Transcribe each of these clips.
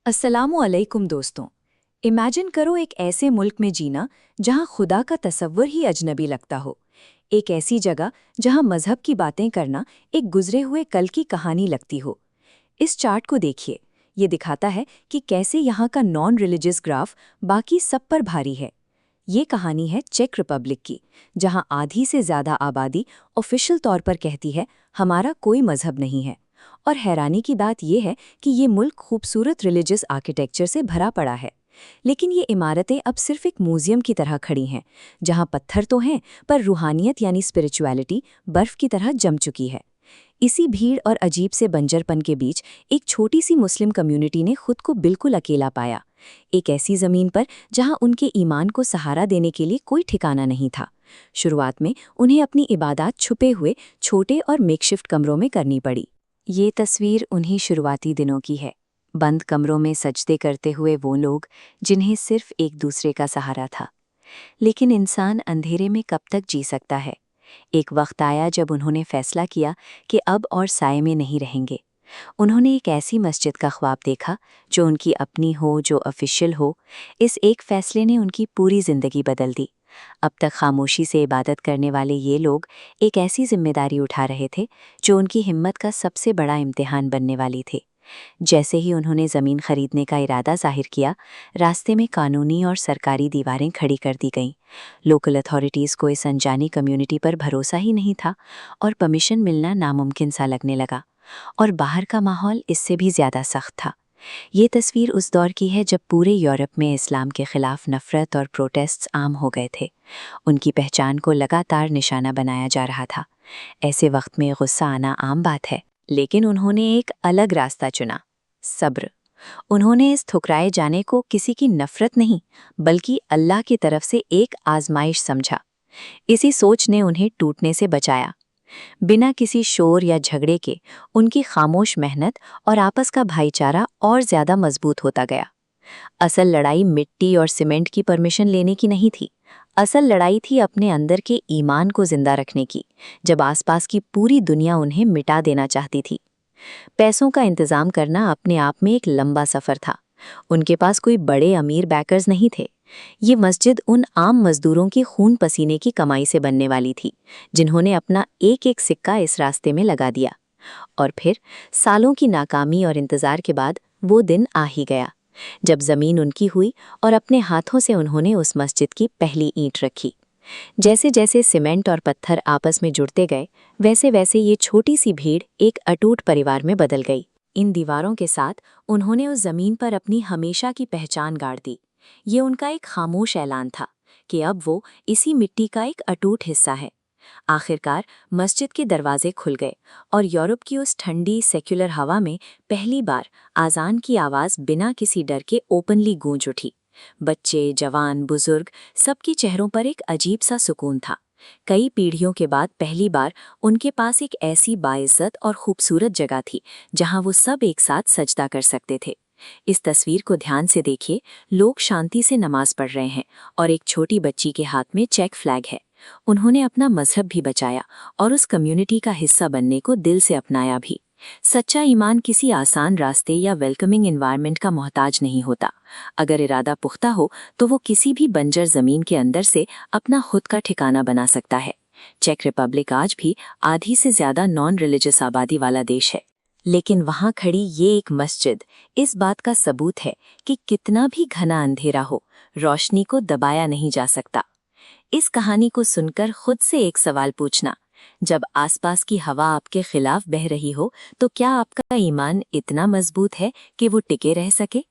अस्सलामुअलैकुम दोस्तों। इमेजिन करो एक ऐसे मुल्क में जीना जहां खुदा का तसव्वुर ही अजनबी लगता हो। एक ऐसी जगह जहां मजहब की बातें करना एक गुजरे हुए कल की कहानी लगती हो। इस चार्ट को देखिए, ये दिखाता है कि कैसे यहाँ का नॉन रिलीजियस ग्राफ बाकी सब पर भारी है। ये कहानी है चेक रिपब्लिक की, जहां आधी से ज़्यादा आबादी ऑफिशियल तौर पर कहती है हमारा कोई मजहब नहीं है। और हैरानी की बात यह है कि ये मुल्क खूबसूरत रिलीजियस आर्किटेक्चर से भरा पड़ा है, लेकिन ये इमारतें अब सिर्फ एक म्यूजियम की तरह खड़ी हैं, जहां पत्थर तो हैं पर रूहानियत यानी स्पिरिचुअलिटी बर्फ की तरह जम चुकी है। इसी भीड़ और अजीब से बंजरपन के बीच एक छोटी सी मुस्लिम कम्युनिटी ने खुद को बिल्कुल अकेला पाया, एक ऐसी जमीन पर जहां उनके ईमान को सहारा देने के लिए कोई ठिकाना नहीं था। शुरुआत में उन्हें अपनी इबादत छुपे हुए छोटे और मेकशिफ्ट कमरों में करनी पड़ी। ये तस्वीर उन्हीं शुरुआती दिनों की है, बंद कमरों में सजदे करते हुए वो लोग जिन्हें सिर्फ एक दूसरे का सहारा था। लेकिन इंसान अंधेरे में कब तक जी सकता है? एक वक्त आया जब उन्होंने फैसला किया कि अब और साए में नहीं रहेंगे। उन्होंने एक ऐसी मस्जिद का ख्वाब देखा जो उनकी अपनी हो, जो ऑफिशियल हो। इस एक फैसले ने उनकी पूरी जिंदगी बदल दी। अब तक खामोशी से इबादत करने वाले ये लोग एक ऐसी जिम्मेदारी उठा रहे थे जो उनकी हिम्मत का सबसे बड़ा इम्तिहान बनने वाली थी। जैसे ही उन्होंने ज़मीन खरीदने का इरादा जाहिर किया, रास्ते में कानूनी और सरकारी दीवारें खड़ी कर दी गईं। लोकल अथॉरिटीज़ को इस अनजानी कम्युनिटी पर भरोसा ही नहीं था और परमिशन मिलना नामुमकिन सा लगने लगा। और बाहर का माहौल इससे भी ज़्यादा सख्त था। ये तस्वीर उस दौर की है जब पूरे यूरोप में इस्लाम के खिलाफ नफ़रत और प्रोटेस्ट्स आम हो गए थे। उनकी पहचान को लगातार निशाना बनाया जा रहा था। ऐसे वक्त में गुस्सा आना आम बात है, लेकिन उन्होंने एक अलग रास्ता चुना, सब्र। उन्होंने इस ठुकराए जाने को किसी की नफ़रत नहीं, बल्कि अल्लाह की तरफ से एक आजमाइश समझा। इसी सोच ने उन्हें टूटने से बचाया। बिना किसी शोर या झगड़े के उनकी खामोश मेहनत और आपस का भाईचारा और ज्यादा मजबूत होता गया। असल लड़ाई मिट्टी और सीमेंट की परमिशन लेने की नहीं थी। असल लड़ाई थी अपने अंदर के ईमान को जिंदा रखने की, जब आसपास की पूरी दुनिया उन्हें मिटा देना चाहती थी। पैसों का इंतजाम करना अपने आप में एक लंबा सफर था। उनके पास कोई बड़े अमीर बैकर्स नहीं थे। ये मस्जिद उन आम मजदूरों की खून पसीने की कमाई से बनने वाली थी, जिन्होंने अपना एक एक सिक्का इस रास्ते में लगा दिया। और फिर सालों की नाकामी और इंतजार के बाद वो दिन आ ही गया, जब जमीन उनकी हुई और अपने हाथों से उन्होंने उस मस्जिद की पहली ईंट रखी। जैसे जैसे सीमेंट और पत्थर आपस में जुड़ते गए, वैसे वैसे ये छोटी सी भीड़ एक अटूट परिवार में बदल गई। इन दीवारों के साथ उन्होंने उस जमीन पर अपनी हमेशा की पहचान गाड़ दी। ये उनका एक खामोश ऐलान था कि अब वो इसी मिट्टी का एक अटूट हिस्सा है। आखिरकार मस्जिद के दरवाजे खुल गए और यूरोप की उस ठंडी सेक्युलर हवा में पहली बार आज़ान की आवाज़ बिना किसी डर के ओपनली गूंज उठी। बच्चे, जवान, बुजुर्ग, सबके चेहरों पर एक अजीब सा सुकून था। कई पीढ़ियों के बाद पहली बार उनके पास एक ऐसी बाइज्जत और खूबसूरत जगह थी जहां वो सब एक साथ सजदा कर सकते थे। इस तस्वीर को ध्यान से देखिए। लोग शांति से नमाज पढ़ रहे हैं और एक छोटी बच्ची के हाथ में चेक फ्लैग है। उन्होंने अपना मजहब भी बचाया और उस कम्युनिटी का हिस्सा बनने को दिल से अपनाया भी। सच्चा ईमान किसी आसान रास्ते या वेलकमिंग एनवायरनमेंट का मोहताज नहीं होता। अगर इरादा पुख्ता हो तो वो किसी भी बंजर जमीन के अंदर से अपना खुद का ठिकाना बना सकता है। चेक रिपब्लिक आज भी आधी से ज्यादा नॉन रिलीजियस आबादी वाला देश है, लेकिन वहां खड़ी ये एक मस्जिद इस बात का सबूत है कि कितना भी घना अंधेरा हो, रोशनी को दबाया नहीं जा सकता। इस कहानी को सुनकर खुद से एक सवाल पूछना, जब आसपास की हवा आपके खिलाफ बह रही हो, तो क्या आपका ईमान इतना मजबूत है कि वो टिके रह सके?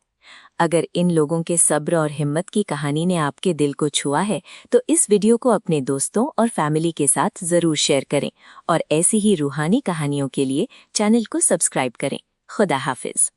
अगर इन लोगों के सब्र और हिम्मत की कहानी ने आपके दिल को छुआ है, तो इस वीडियो को अपने दोस्तों और फैमिली के साथ ज़रूर शेयर करें और ऐसी ही रूहानी कहानियों के लिए चैनल को सब्सक्राइब करें। खुदा हाफिज।